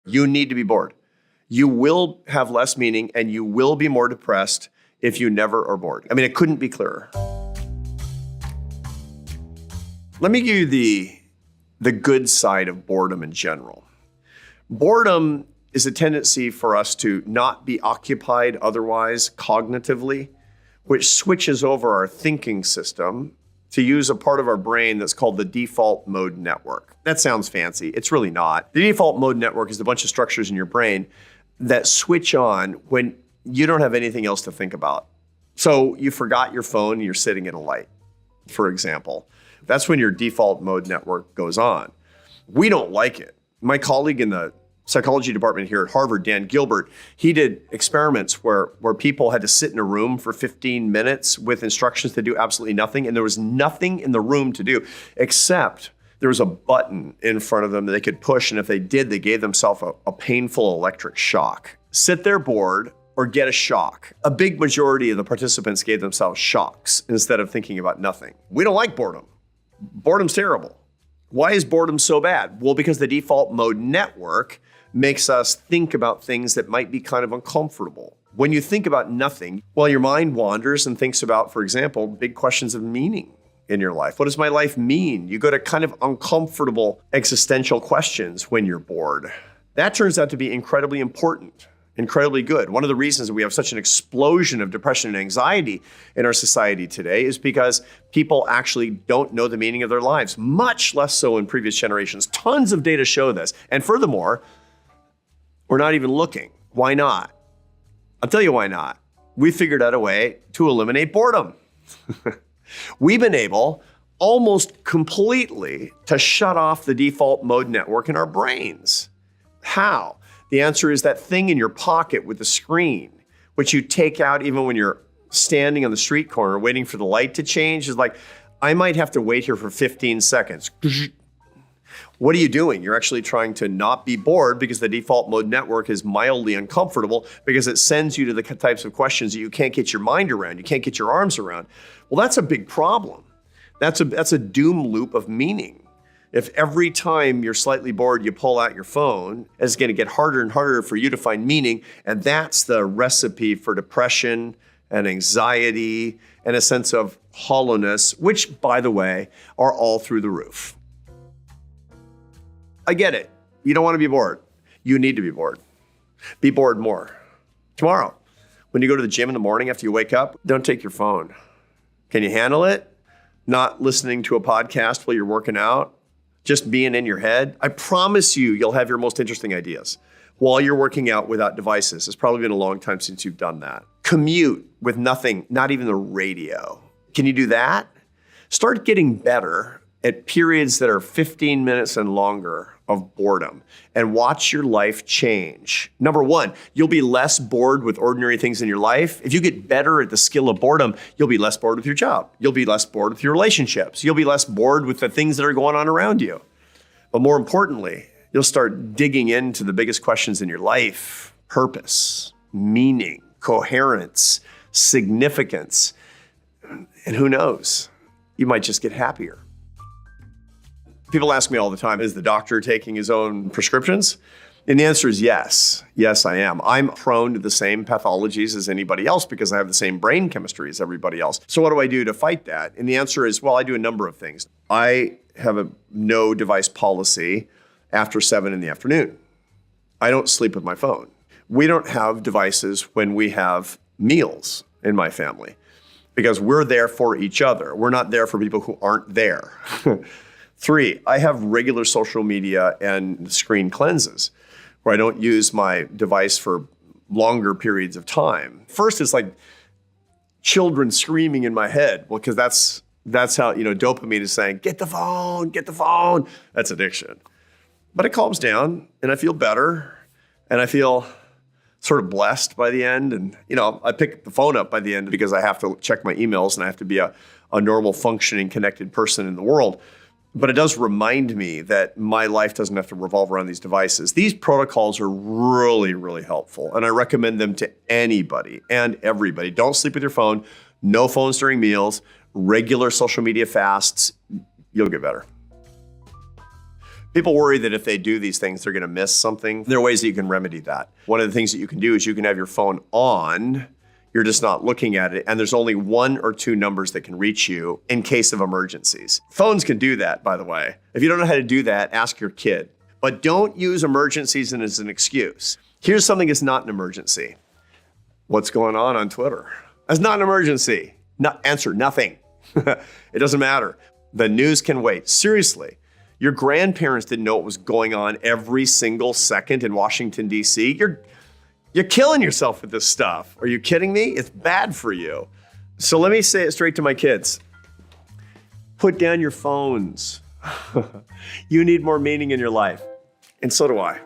You need to be bored. You will have less meaning and you will be more depressed if you never are bored. I mean, it couldn't be clearer. Let me give you the good side of boredom in general. Boredom is a tendency for us to not be occupied otherwise cognitively, which switches over our thinking system to use a part of our brain that's called the default mode network. That sounds fancy. It's really not. The default mode network is a bunch of structures in your brain that switch on when you don't have anything else to think about. So you forgot your phone and you're sitting at a light, for example. That's when your default mode network goes on. We don't like it. My colleague in the psychology department here at Harvard, Dan Gilbert, he did experiments where people had to sit in a room for 15 minutes with instructions to do absolutely nothing, and there was nothing in the room to do except there was a button in front of them that they could push, and if they did, they gave themselves a painful electric shock. Sit there bored or get a shock. A big majority of the participants gave themselves shocks instead of thinking about nothing. We don't like boredom. Boredom's terrible. Why is boredom so bad? Well, because the default mode network makes us think about things that might be kind of uncomfortable. When you think about nothing, well, your mind wanders and thinks about, for example, big questions of meaning in your life. What does my life mean? You go to kind of uncomfortable existential questions when you're bored. That turns out to be incredibly important, incredibly good. One of the reasons that we have such an explosion of depression and anxiety in our society today is because people actually don't know the meaning of their lives, much less so in previous generations. Tons of data show this. And furthermore, we're not even looking. Why not? I'll tell you why not. We figured out a way to eliminate boredom. We've been able almost completely to shut off the default mode network in our brains. How? The answer is that thing in your pocket with the screen, which you take out even when you're standing on the street corner waiting for the light to change. Is like, I might have to wait here for 15 seconds. What are you doing? You're actually trying to not be bored because the default mode network is mildly uncomfortable because it sends you to the types of questions that you can't get your mind around, you can't get your arms around. Well, that's a big problem. That's a doom loop of meaning. If every time you're slightly bored, you pull out your phone, it's going to get harder and harder for you to find meaning. And that's the recipe for depression and anxiety and a sense of hollowness, which, by the way, are all through the roof. I get it. You don't want to be bored. You need to be bored. Be bored more. Tomorrow, when you go to the gym in the morning after you wake up, don't take your phone. Can you handle it? Not listening to a podcast while you're working out? Just being in your head? I promise you'll have your most interesting ideas while you're working out without devices. It's probably been a long time since you've done that. Commute with nothing, not even the radio. Can you do that? Start getting better at periods that are 15 minutes and longer of boredom and watch your life change. Number one, you'll be less bored with ordinary things in your life. If you get better at the skill of boredom, you'll be less bored with your job. You'll be less bored with your relationships. You'll be less bored with the things that are going on around you. But more importantly, you'll start digging into the biggest questions in your life: purpose, meaning, coherence, significance. And who knows, you might just get happier. People ask me all the time, is the doctor taking his own prescriptions? And the answer is yes. Yes, I am. I'm prone to the same pathologies as anybody else because I have the same brain chemistry as everybody else. So what do I do to fight that? And the answer is, well, I do a number of things. I have a no device policy after 7 in the afternoon. I don't sleep with my phone. We don't have devices when we have meals in my family because we're there for each other. We're not there for people who aren't there. 3, I have regular social media and screen cleanses where I don't use my device for longer periods of time. First, it's like children screaming in my head. Well, because that's how, dopamine is saying, get the phone, get the phone. That's addiction. But it calms down and I feel better and I feel sort of blessed by the end. And, I pick the phone up by the end because I have to check my emails and I have to be a normal, functioning, connected person in the world. But it does remind me that my life doesn't have to revolve around these devices. These protocols are really, really helpful. And I recommend them to anybody and everybody. Don't sleep with your phone. No phones during meals. Regular social media fasts. You'll get better. People worry that if they do these things, they're going to miss something. There are ways that you can remedy that. One of the things that you can do is you can have your phone on. You're just not looking at it. And there's only 1 or 2 numbers that can reach you in case of emergencies. Phones can do that, by the way. If you don't know how to do that, ask your kid. But don't use emergencies as an excuse. Here's something that's not an emergency. What's going on Twitter? That's not an emergency. Answer nothing. It doesn't matter. The news can wait. Seriously. Your grandparents didn't know what was going on every single second in Washington, D.C. You're killing yourself with this stuff. Are you kidding me? It's bad for you. So let me say it straight to my kids. Put down your phones. You need more meaning in your life. And so do I.